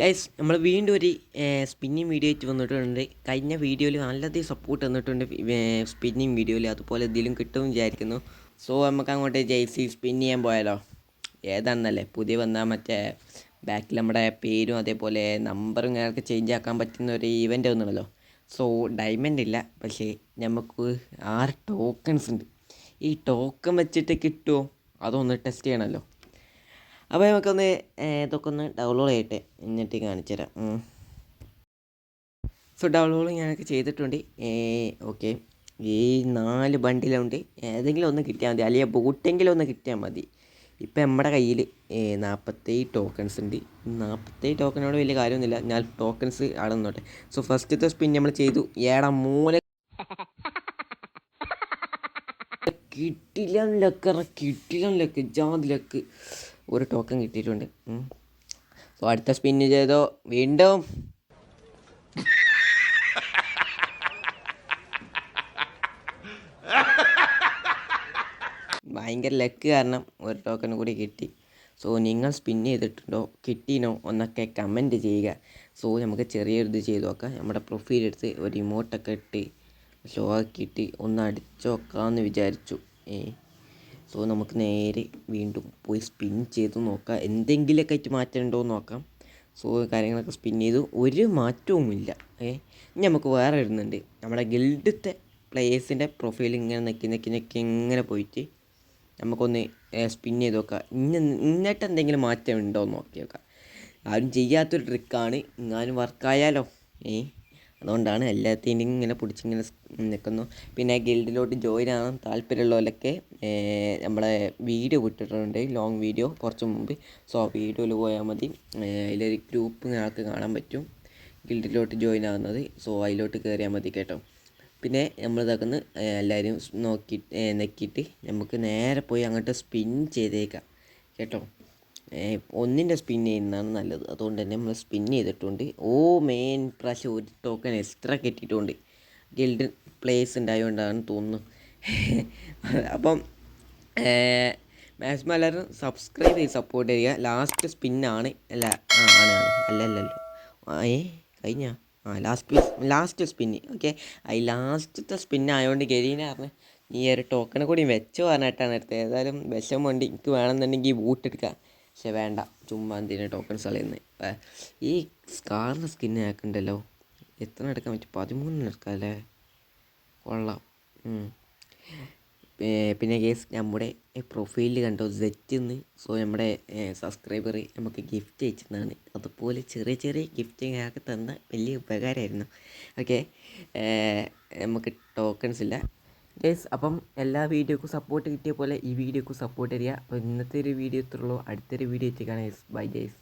Guys നമ്മൾ വീണ്ടും ഒരു സ്പിന്നിങ് വീഡിയോ ആയിട്ട് വന്നിട്ടുണ്ട്. കഴിഞ്ഞ വീഡിയോയിൽ നല്ലതേ സപ്പോർട്ട് തന്നിട്ടുണ്ട് സ്പിന്നിങ് വീഡിയോയിൽ, അതുപോലെ എന്തെങ്കിലും കിട്ടുമെന്ന് വിചാരിക്കുന്നു. സോ നമുക്ക് അങ്ങോട്ട് ജെയ്സി സ്പിൻ ചെയ്യാൻ പോയാലോ? ഏതാണെന്നല്ലേ പുതിയ വന്ന മറ്റേ ബാക്കിൽ നമ്മുടെ പേരും അതേപോലെ നമ്പറും ഇങ്ങനെയൊക്കെ ചേഞ്ച് ആക്കാൻ പറ്റുന്ന ഒരു ഈവൻ്റ് ഒന്നുമല്ലോ. സോ ഡയമണ്ട് ഇല്ല, പക്ഷേ നമുക്ക് 6 ടോക്കൺസ് ഉണ്ട്. ഈ ടോക്കൺ വെച്ചിട്ട് കിട്ടുമോ അതൊന്ന് ടെസ്റ്റ് ചെയ്യണമല്ലോ. അപ്പോൾ നമുക്കൊന്ന് ഇതൊക്കെ ഒന്ന് ഡൗൺലോഡ് ചെയ്യട്ടെ, എന്നിട്ട് കാണിച്ചു തരാം. സോ ഡൗൺലോഡ് ഞാനൊക്കെ ചെയ്തിട്ടുണ്ട്. ഓക്കെ, ഈ 4 ബണ്ടിലുണ്ട്. ഏതെങ്കിലും ഒന്ന് കിട്ടിയാൽ മതി, അല്ലെങ്കിൽ ബൂട്ടെങ്കിലും ഒന്ന് കിട്ടിയാൽ മതി. ഇപ്പം നമ്മുടെ കയ്യിൽ 47 ടോക്കൺസ് ഉണ്ട്. 47 ടോക്കനോട് വലിയ കാര്യമൊന്നുമില്ല. ഞാൻ ടോക്കൺസ് അവിടെ നിന്നോട്ടെ. സോ ഫസ്റ്റത്തെ സ്പിൻ നമ്മൾ ചെയ്തു. മൂല കിട്ടില്ല ജാതിലക്ക് ഒരു ടോക്കൺ കിട്ടിയിട്ടുണ്ട്. സോ അടുത്ത സ്പിന്ന് ചെയ്തോ വീണ്ടും. ഭയങ്കര ലക്ക് കാരണം ഒരു ടോക്കൺ കൂടി കിട്ടി. സോ നിങ്ങൾ സ്പിൻ ചെയ്തിട്ടുണ്ടോ, കിട്ടീനോ എന്നൊക്കെ കമൻറ്റ് ചെയ്യുക. സോ നമുക്ക് ചെറിയൊരിത് ചെയ്ത് നോക്കാം. നമ്മുടെ പ്രൊഫൈൽ എടുത്ത് ഒരു ഇമോട്ടൊക്കെ ഇട്ട് ഷോ ആക്കിയിട്ട് ഒന്ന് അടിച്ചു നോക്കാമെന്ന് വിചാരിച്ചു. സോ നമുക്ക് നേരെ വീണ്ടും പോയി സ്പിൻ ചെയ്ത് നോക്കാം, എന്തെങ്കിലുമൊക്കെ ആയിട്ട് മാറ്റം ഉണ്ടോ എന്ന് നോക്കാം. സോ കാര്യങ്ങളൊക്കെ സ്പിൻ ചെയ്തു, ഒരു മാറ്റവുമില്ല. ഇനി നമുക്ക് വേറെ ഇടുന്നുണ്ട്. നമ്മുടെ ഗിൽഡത്തെ പ്ലേയേഴ്സിൻ്റെ പ്രൊഫൈൽ ഇങ്ങനെ നെക്കി ഇങ്ങനെ പോയിട്ട് നമുക്കൊന്ന് സ്പിൻ ചെയ്ത് നോക്കാം. എന്നിട്ട് എന്തെങ്കിലും മാറ്റം ഉണ്ടോ എന്ന് നോക്കി നോക്കാം. ആരും ചെയ്യാത്തൊരു ട്രിക്കാണ്, എങ്ങാനും വർക്കായാലോ. അതുകൊണ്ടാണ് എല്ലാത്തിൻ്റെയും ഇങ്ങനെ പിടിച്ചിങ്ങനെ നിൽക്കുന്നു. പിന്നെ ഗിൽഡിലോട്ട് ജോയിൻ ആകാൻ താല്പര്യമുള്ളവരൊക്കെ നമ്മളെ വീഡിയോ വിട്ടിട്ടുണ്ട്, ലോങ് വീഡിയോ കുറച്ച് മുമ്പ്. സോ ആ വീഡിയോയിൽ പോയാൽ മതി. അതിലൊരു ഗ്രൂപ്പ് ഞങ്ങൾക്ക് കാണാൻ പറ്റും ഗിൽഡിലോട്ട് ജോയിൻ ആകുന്നത്. സോ അതിലോട്ട് കയറിയാൽ മതി കേട്ടോ. പിന്നെ നമ്മൾ ഇതാക്കുന്ന എല്ലാവരും നെക്കിയിട്ട് നമുക്ക് നേരെ പോയി അങ്ങോട്ട് സ്പിൻ ചെയ്തേക്കാം കേട്ടോ. ഒന്നിൻ്റെ സ്പിൻ ചെയ്യുന്നതാണ് നല്ലത്. അതുകൊണ്ട് തന്നെ നമ്മൾ സ്പിൻ ചെയ്തിട്ടുണ്ട്. മെയിൻ പ്രാവശ്യം ഒരു ടോക്കൺ എക്സ്ട്രാ കിട്ടിയിട്ടുണ്ട്. ഗിൽഡ് പ്ലേസ് ഉണ്ടായതുകൊണ്ടാണ് തോന്നുന്നു. അപ്പം മാക്സിമം എല്ലാവരും സബ്സ്ക്രൈബ് ചെയ്ത് സപ്പോർട്ട് ചെയ്യുക. ലാസ്റ്റ് സ്പിന്നാണ്. അല്ലല്ലോ കഴിഞ്ഞ ലാസ്റ്റ് സ്പിന്ന്. ഓക്കെ, ഈ ലാസ്റ്റത്തെ സ്പിന്നായതുകൊണ്ട് ഗരീന പറഞ്ഞ് ഈ ഒരു ടോക്കണെ കൂടി വെച്ച് പറഞ്ഞിട്ടാണ് എടുത്തത്. ഏതായാലും വിഷം വേണ്ടി എനിക്ക് വേണമെന്നുണ്ടെങ്കിൽ ബൂട്ട് എടുക്കാം. പക്ഷെ വേണ്ട, ചുമ്മാ എന്തിനാ ടോക്കൺസ് കളയുന്നത്. ഈ സ്കാറിൻ്റെ സ്കിന്ന് ആക്കണ്ടല്ലോ, എത്ര എടുക്കാൻ പറ്റും? 13 എടുക്കാം അല്ലേ? കൊള്ളാം. പിന്നെ കേസ് നമ്മുടെ പ്രൊഫൈലിൽ കണ്ടോ സെറ്റിന്ന്. സോ നമ്മുടെ സബ്സ്ക്രൈബർ നമുക്ക് ഗിഫ്റ്റ് അയച്ചിരുന്നതാണ്. അതുപോലെ ചെറിയ ചെറിയ ഗിഫ്റ്റ് ആക്കി തന്ന വലിയ ഉപകാരമായിരുന്നു. ഓക്കെ, നമുക്ക് ടോക്കൺസ് ഇല്ല ഗൈസ്. അപ്പം എല്ലാ വീഡിയോക്കും സപ്പോർട്ട് കിട്ടിയ പോലെ ഈ വീഡിയോക്കും സപ്പോർട്ട് തരിക. അപ്പോൾ ഇന്നത്തെ ഒരു വീഡിയോ ഇത്രയുള്ളൂ. അടുത്തൊരു വീഡിയോ എത്തിക്കാണ് ഗൈസ്. Bye guys.